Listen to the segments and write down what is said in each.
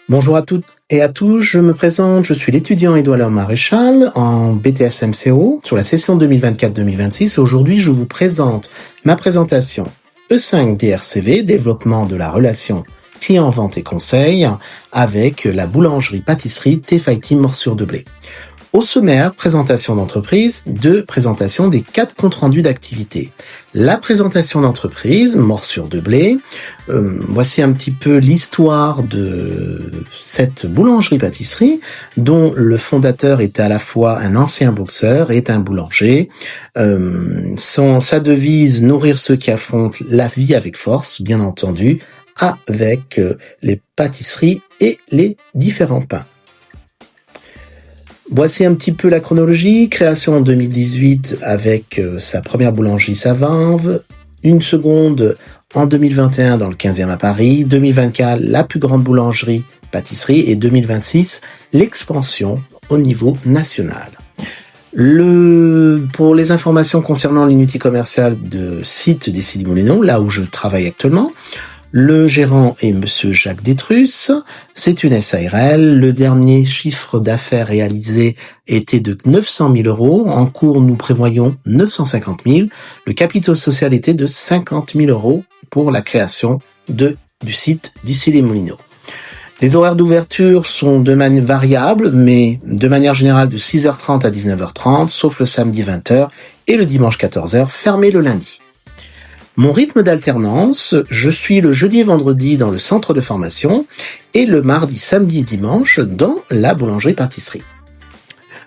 Bonjour à toutes et à tous, je me présente, je suis l'étudiant Édouard Maréchal en BTS MCO sur la session 2024-2026. Aujourd'hui, je vous présente ma présentation E5 DRCV, développement de la relation client, vente et conseil avec la boulangerie-pâtisserie Tefaiti Morsure de Blé. Au sommaire, présentation d'entreprise, présentation des 4 comptes rendus d'activité. La présentation d'entreprise, Morsure de Blé. Voici un petit peu l'histoire de cette boulangerie-pâtisserie dont le fondateur est à la fois un ancien boxeur et un boulanger. Sa devise, nourrir ceux qui affrontent la vie avec force, bien entendu, avec les pâtisseries et les différents pains. Voici un petit peu la chronologie. Création en 2018 avec sa première boulangerie Savinve, une seconde en 2021 dans le 15e à Paris, 2024 la plus grande boulangerie pâtisserie et 2026 l'expansion au niveau national. Pour les informations concernant l'unité commerciale de site des Issy-les-Moulineaux, là où je travaille actuellement, le gérant est Monsieur Jacques Détrus, c'est une SARL, le dernier chiffre d'affaires réalisé était de 900 000 euros, en cours nous prévoyons 950 000, le capital social était de 50 000 euros pour la création du site d'Issy-les-Moulineaux. Les horaires d'ouverture sont de manière variable, mais de manière générale de 6h30 à 19h30, sauf le samedi 20h et le dimanche 14h, fermé le lundi. Mon rythme d'alternance, je suis le jeudi et vendredi dans le centre de formation et le mardi, samedi et dimanche dans la boulangerie-pâtisserie.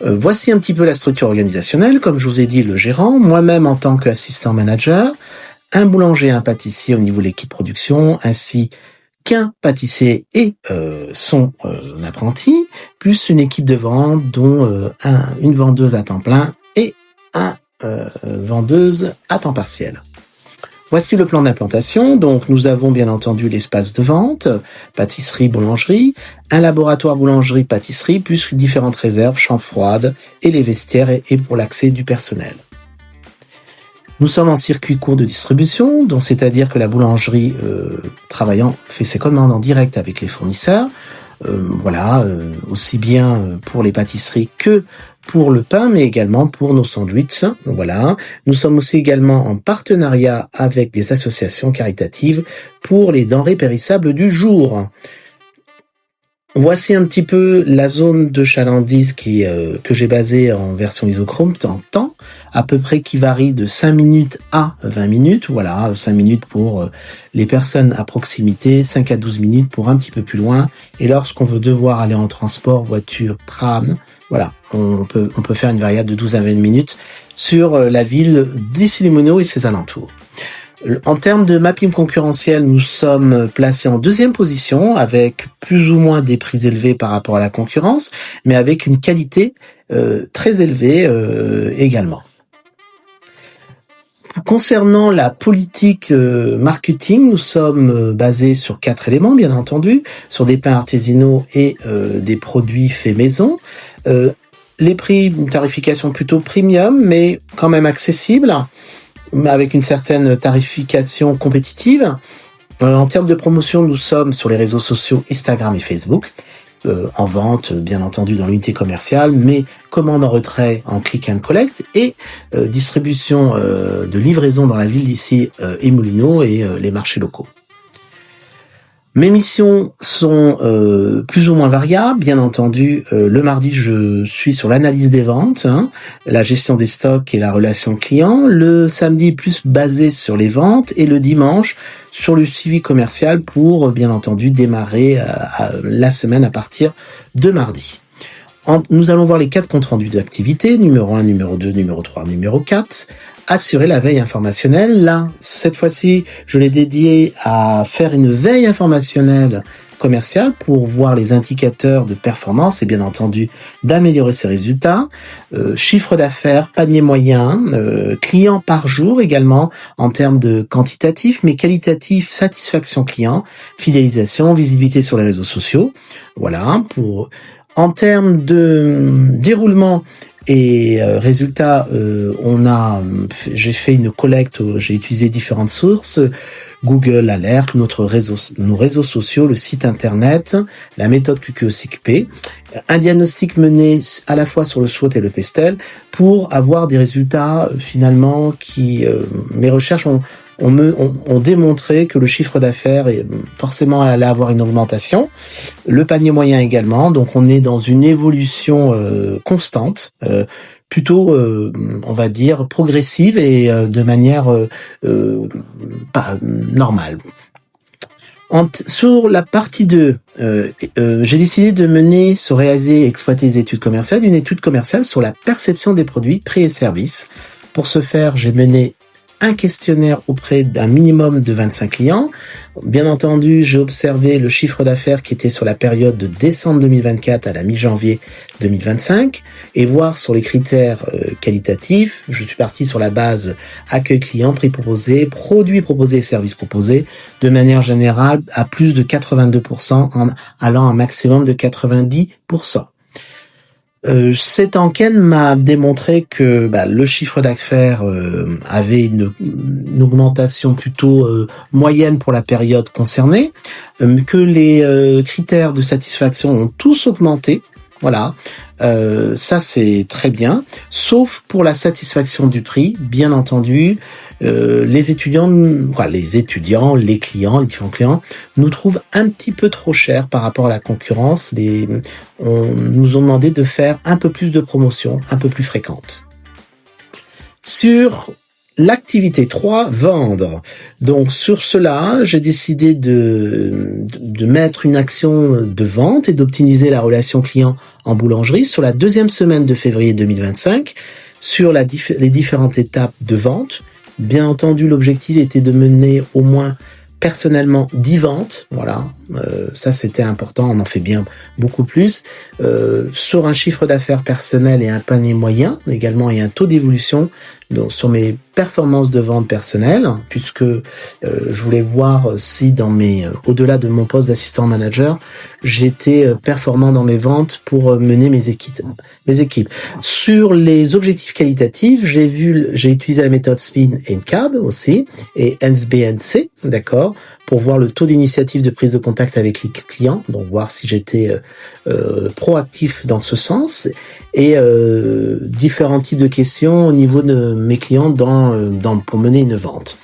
Voici un petit peu la structure organisationnelle. Comme je vous ai dit, le gérant, moi-même en tant qu'assistant manager, un boulanger et un pâtissier au niveau de l'équipe production, ainsi qu'un pâtissier et son apprenti, plus une équipe de vente dont une vendeuse à temps plein et un vendeuse à temps partiel. Voici le plan d'implantation. Donc, nous avons bien entendu l'espace de vente, pâtisserie, boulangerie, un laboratoire boulangerie, pâtisserie, plus différentes réserves, chambres froides et les vestiaires et pour l'accès du personnel. Nous sommes en circuit court de distribution, donc c'est-à-dire que la boulangerie travaillant fait ses commandes en direct avec les fournisseurs. Aussi bien pour les pâtisseries que pour le pain, mais également pour nos sandwichs. Voilà. Nous sommes aussi également en partenariat avec des associations caritatives pour les denrées périssables du jour. Voici un petit peu la zone de chalandise que j'ai basée en version isochrome en temps, à peu près qui varie de 5 minutes à 20 minutes. Voilà, 5 minutes pour les personnes à proximité, 5 à 12 minutes pour un petit peu plus loin. Et lorsqu'on veut devoir aller en transport, voiture, tram, voilà, on peut faire une variable de 12 à 20 minutes sur la ville d'Issy-les-Moulineaux et ses alentours. En termes de mapping concurrentiel, nous sommes placés en 2e position avec plus ou moins des prix élevés par rapport à la concurrence, mais avec une qualité très élevée également. Concernant la politique marketing, nous sommes basés sur 4 éléments, bien entendu, sur des pains artisanaux et des produits faits maison. Les prix, une tarification plutôt premium, mais quand même accessible, avec une certaine tarification compétitive. En termes de promotion, nous sommes sur les réseaux sociaux Instagram et Facebook, en vente, bien entendu, dans l'unité commerciale, mais commande en retrait en click and collect et distribution de livraison dans la ville d'ici et Moulineaux et les marchés locaux. Mes missions sont plus ou moins variables. Bien entendu, le mardi, je suis sur l'analyse des ventes, la gestion des stocks et la relation client. Le samedi, plus basé sur les ventes. Et le dimanche, sur le suivi commercial pour, bien entendu, démarrer la semaine à partir de mardi. Nous allons voir les 4 comptes rendus d'activité, numéro 1, numéro 2, numéro 3, numéro 4. Assurer la veille informationnelle. Là, cette fois-ci, je l'ai dédié à faire une veille informationnelle commerciale pour voir les indicateurs de performance et bien entendu d'améliorer ses résultats. Chiffre d'affaires, panier moyen, clients par jour également en termes de quantitatif, mais qualitatif, satisfaction client, fidélisation, visibilité sur les réseaux sociaux. Voilà, En termes de déroulement et résultats, j'ai fait une collecte, j'ai utilisé différentes sources, Google Alert, nos réseaux sociaux, le site internet, la méthode QQOCP, un diagnostic mené à la fois sur le SWOT et le PESTEL pour avoir des résultats finalement mes recherches ont démontré que le chiffre d'affaires forcément allait avoir une augmentation, le panier moyen également, donc on est dans une évolution constante, plutôt on va dire progressive et de manière pas normale. Sur la partie 2, j'ai décidé de réaliser et exploiter des études commerciales, une étude commerciale sur la perception des produits, prix et services. Pour ce faire, j'ai mené un questionnaire auprès d'un minimum de 25 clients. Bien entendu, j'ai observé le chiffre d'affaires qui était sur la période de décembre 2024 à la mi-janvier 2025 et voir sur les critères qualitatifs. Je suis parti sur la base accueil client, prix proposé, produits proposés et services proposés, de manière générale à plus de 82% en allant à un maximum de 90%. Cette enquête m'a démontré que le chiffre d'affaires avait une augmentation plutôt moyenne pour la période concernée, que les critères de satisfaction ont tous augmenté. Voilà, ça c'est très bien, sauf pour la satisfaction du prix, bien entendu. Les étudiants, les clients, les différents clients, nous trouvent un petit peu trop cher par rapport à la concurrence. Nous ont demandé de faire un peu plus de promotions, un peu plus fréquentes. Sur l'activité 3, vendre. Donc sur cela, j'ai décidé de mettre une action de vente et d'optimiser la relation client en boulangerie sur la deuxième semaine de février 2025, sur les différentes étapes de vente. Bien entendu, l'objectif était de mener au moins personnellement 10 ventes. Voilà, ça c'était important, on en fait bien beaucoup plus. Sur un chiffre d'affaires personnel et un panier moyen également et un taux d'évolution donc sur mes performances de vente personnelles, puisque je voulais voir si au-delà de mon poste d'assistant manager, j'étais performant dans mes ventes pour mener mes équipes. Sur les objectifs qualitatifs, j'ai utilisé la méthode SPIN et CAB aussi, et NSBNC, d'accord, pour voir le taux d'initiative de prise de contact avec les clients, donc voir si j'étais proactif dans ce sens, et différents types de questions au niveau de mes clients pour mener une vente.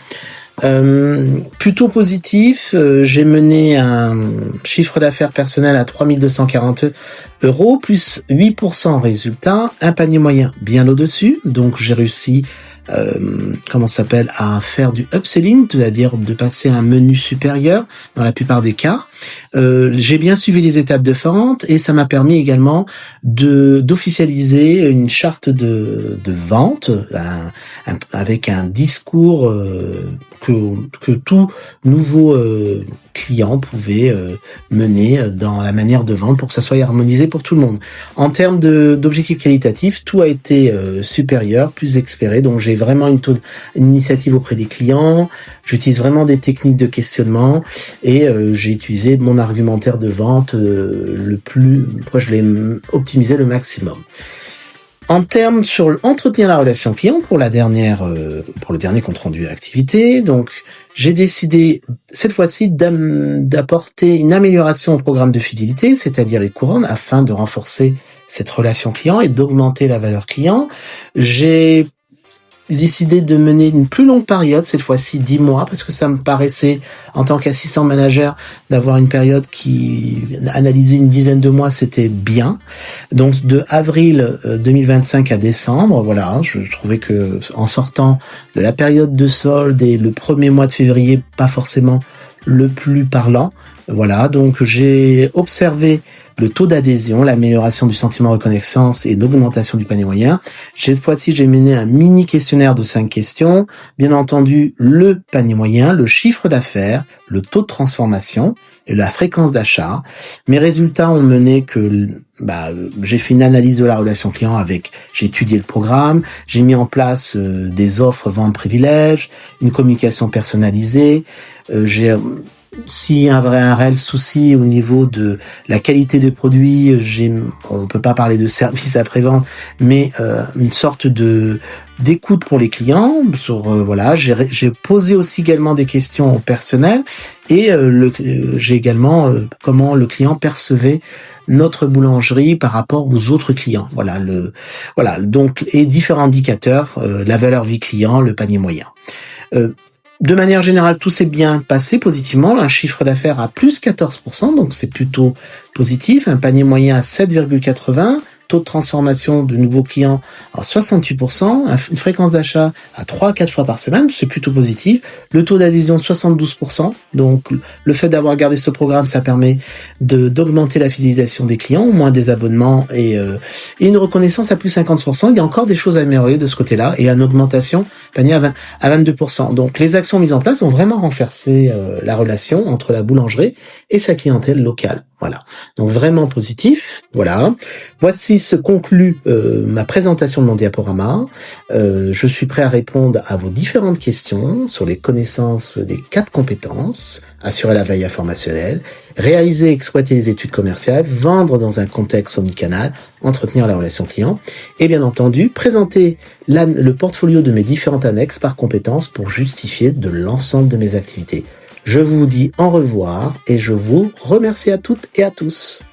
Plutôt positif, j'ai mené un chiffre d'affaires personnel à 3240 €, plus 8% en résultat, un panier moyen bien au-dessus, donc j'ai réussi à faire du upselling, c'est-à-dire de passer à un menu supérieur dans la plupart des cas. J'ai bien suivi les étapes de vente et ça m'a permis également d'officialiser une charte de vente avec un discours que tout nouveau client pouvait mener dans la manière de vendre pour que ça soit harmonisé pour tout le monde. En termes d'objectifs qualitatifs, tout a été supérieur, plus expéré, donc j'ai vraiment une initiative auprès des clients, j'utilise vraiment des techniques de questionnement et j'ai utilisé mon argumentaire de vente je l'ai optimisé le maximum. En termes sur entretenir la relation client pour le dernier compte rendu activité, donc j'ai décidé cette fois-ci d'apporter une amélioration au programme de fidélité, c'est-à-dire les couronnes, afin de renforcer cette relation client et d'augmenter la valeur client. J'ai décidé de mener une plus longue période, cette fois-ci 10 mois, parce que ça me paraissait, en tant qu'assistant manager, d'avoir une période qui analysait une dizaine de mois, c'était bien. Donc de avril 2025 à décembre, voilà, je trouvais que en sortant de la période de solde et le premier mois de février, pas forcément le plus parlant. Voilà, donc j'ai observé le taux d'adhésion, l'amélioration du sentiment de reconnaissance et l'augmentation du panier moyen. Cette fois-ci, j'ai mené un mini questionnaire de 5 questions. Bien entendu, le panier moyen, le chiffre d'affaires, le taux de transformation et la fréquence d'achat. Mes résultats ont mené que j'ai fait une analyse de la relation client j'ai étudié le programme, j'ai mis en place des offres vente privilèges, une communication personnalisée, j'ai S'il y a un réel souci au niveau de la qualité des produits, on peut pas parler de service après-vente, mais une sorte d'écoute pour les clients. J'ai posé aussi également des questions au personnel et j'ai également comment le client percevait notre boulangerie par rapport aux autres clients. Donc et différents indicateurs, la valeur vie client, le panier moyen. De manière générale, tout s'est bien passé positivement. Un chiffre d'affaires à plus 14%, donc c'est plutôt positif. Un panier moyen à 7,80. Taux de transformation de nouveaux clients à 68%, une fréquence d'achat à 3 à 4 fois par semaine, c'est plutôt positif. Le taux d'adhésion 72%, donc le fait d'avoir gardé ce programme, ça permet d'augmenter la fidélisation des clients, au moins des abonnements et une reconnaissance à plus 50%. Il y a encore des choses à améliorer de ce côté-là et une augmentation panier à 22%. Donc les actions mises en place ont vraiment renforcé la relation entre la boulangerie et sa clientèle locale. Voilà, donc vraiment positif. Voilà, voici se conclut ma présentation de mon diaporama. Je suis prêt à répondre à vos différentes questions sur les connaissances des 4 compétences: assurer la veille informationnelle, réaliser et exploiter les études commerciales, vendre dans un contexte omnicanal, entretenir la relation client, et bien entendu présenter le portfolio de mes différentes annexes par compétences pour justifier de l'ensemble de mes activités. Je vous dis au revoir et je vous remercie à toutes et à tous.